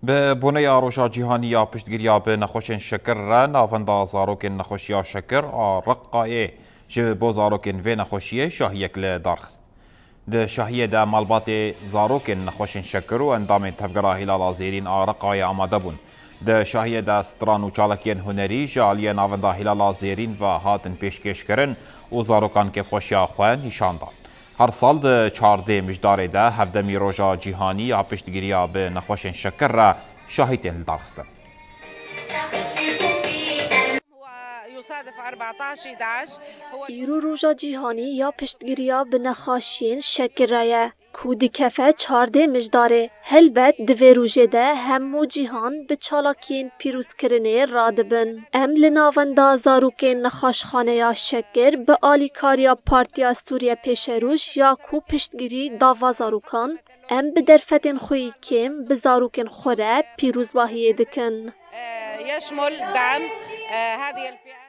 به بنیا روژا جیهانی پشتگیریا به نخوشین شکر را ناوندا زاروکین نخوشیا شکر رقایه جه بو زاروکین و نخوشیه شاهیک لدارخست. ده شاهیه ده مالبات زاروکین نخوشین شکر و اندام تفگرا هلال زیرین رقایه آماده بون. ده شاهیه ده ستران و چالکین هنری جالیه ناوندا هلال زیرین و هاتن پیشکش کرن و زاروکان که خوشیا خواه نشان داد. هر سال ده 14 مجدار ده هفدمی روژا جیهانی یا پشتگیریا به نخوشین شکر را شاهدین دارستن. ایرو روژا جیهانی یا پشتگیریا به نخوشین شکر رایه. کودی کفه 14 مجداره هلبت دوی روژه ده همو جیهان به چالاکین پیروز کرنه رادبن. ام لناوندا زاروکین نخوشخانه یا شکر به آلیکاریا پارتیا سوریه پیشروش یا کو پشتگیری داوا زاروکان ام به درفتین خویی کم به زاروکین خوره پیروز باهیه دکن. يشمل دعم هذه الفئة